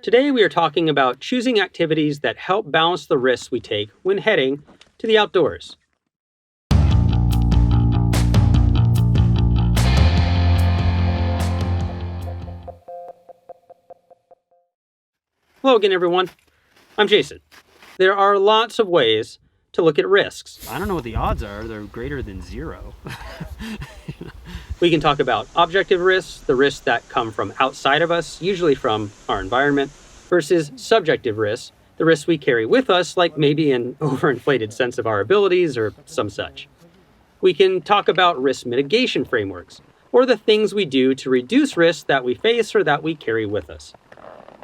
Today we are talking about choosing activities that help balance the risks we take when heading to the outdoors. Hello again, everyone. I'm Jason. There are lots of ways to look at risks. I don't know what the odds are. They're greater than zero. We can talk about objective risks, the risks that come from outside of us, usually from our environment, versus subjective risks, the risks we carry with us, like maybe an overinflated sense of our abilities or some such. We can talk about risk mitigation frameworks, or the things we do to reduce risks that we face or that we carry with us.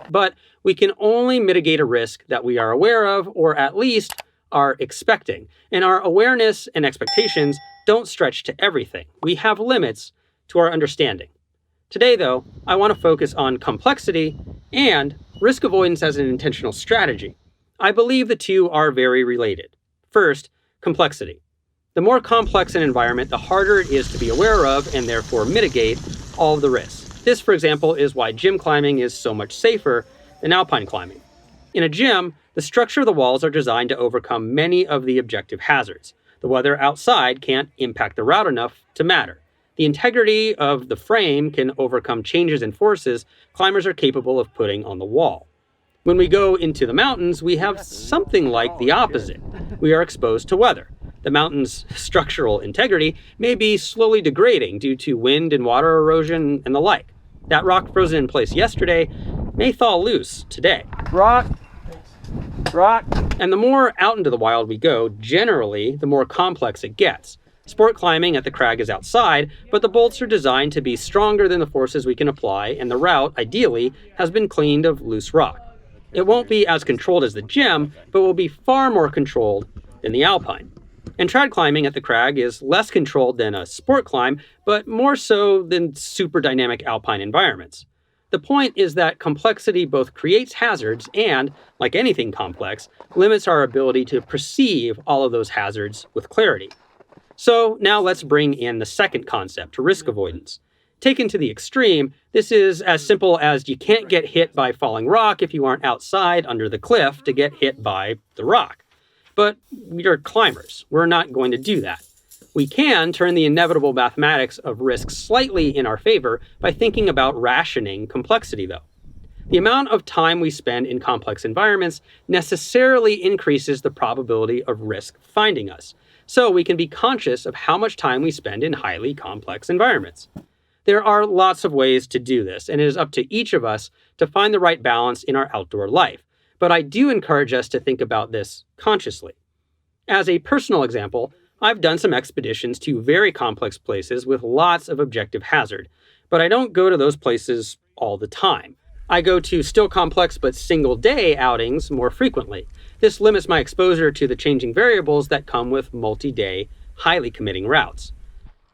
But we can only mitigate a risk that we are aware of, or at least are expecting. And our awareness and expectations don't stretch to everything. We have limits to our understanding. Today, though, I want to focus on complexity and risk avoidance as an intentional strategy. I believe the two are very related. First, complexity. The more complex an environment, the harder it is to be aware of and therefore mitigate all of the risks. This, for example, is why gym climbing is so much safer than alpine climbing. In a gym, the structure of the walls are designed to overcome many of the objective hazards. The weather outside can't impact the route enough to matter. The integrity of the frame can overcome changes in forces climbers are capable of putting on the wall. When we go into the mountains, we have something like the opposite. We are exposed to weather. The mountain's structural integrity may be slowly degrading due to wind and water erosion and the like. That rock frozen in place yesterday may thaw loose today. Rock. And the more out into the wild we go, generally, the more complex it gets. Sport climbing at the crag is outside, but the bolts are designed to be stronger than the forces we can apply, and the route, ideally, has been cleaned of loose rock. It won't be as controlled as the gym, but will be far more controlled than the alpine. And trad climbing at the crag is less controlled than a sport climb, but more so than super dynamic alpine environments. The point is that complexity both creates hazards and, like anything complex, limits our ability to perceive all of those hazards with clarity. So now let's bring in the second concept, risk avoidance. Taken to the extreme, this is as simple as you can't get hit by falling rock if you aren't outside under the cliff to get hit by the rock. But we're climbers. We're not going to do that. We can turn the inevitable mathematics of risk slightly in our favor by thinking about rationing complexity, though. The amount of time we spend in complex environments necessarily increases the probability of risk finding us, so we can be conscious of how much time we spend in highly complex environments. There are lots of ways to do this, and it is up to each of us to find the right balance in our outdoor life. But I do encourage us to think about this consciously. As a personal example, I've done some expeditions to very complex places with lots of objective hazard, but I don't go to those places all the time. I go to still complex but single-day outings more frequently. This limits my exposure to the changing variables that come with multi-day, highly committing routes.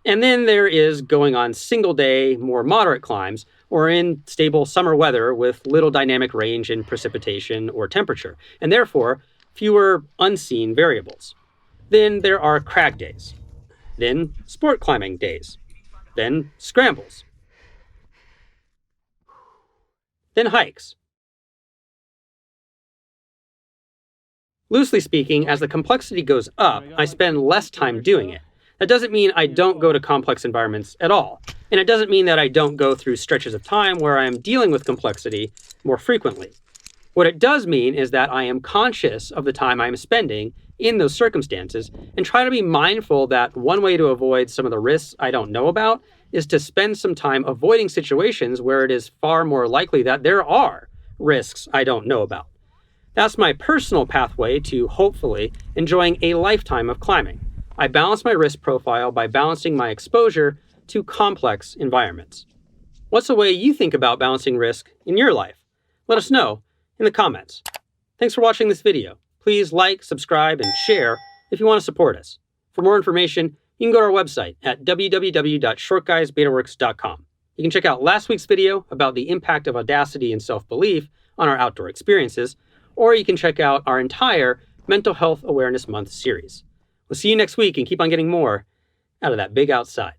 And then there is going on single-day, more moderate climbs, or in stable summer weather with little dynamic range in precipitation or temperature, and therefore fewer unseen variables. Then there are crag days. Then sport climbing days. Then scrambles. Then hikes. Loosely speaking, as the complexity goes up, I spend less time doing it. That doesn't mean I don't go to complex environments at all. And it doesn't mean that I don't go through stretches of time where I am dealing with complexity more frequently. What it does mean is that I am conscious of the time I am spending in those circumstances and try to be mindful that one way to avoid some of the risks I don't know about is to spend some time avoiding situations where it is far more likely that there are risks I don't know about. That's my personal pathway to hopefully enjoying a lifetime of climbing. I balance my risk profile by balancing my exposure to complex environments. What's a way you think about balancing risk in your life? Let us know in the comments. Thanks for watching this video. Please like, subscribe, and share if you want to support us. For more information, you can go to our website at www.shortguysbetaworks.com. You can check out last week's video about the impact of audacity and self-belief on our outdoor experiences, or you can check out our entire Mental Health Awareness Month series. We'll see you next week and keep on getting more out of that big outside.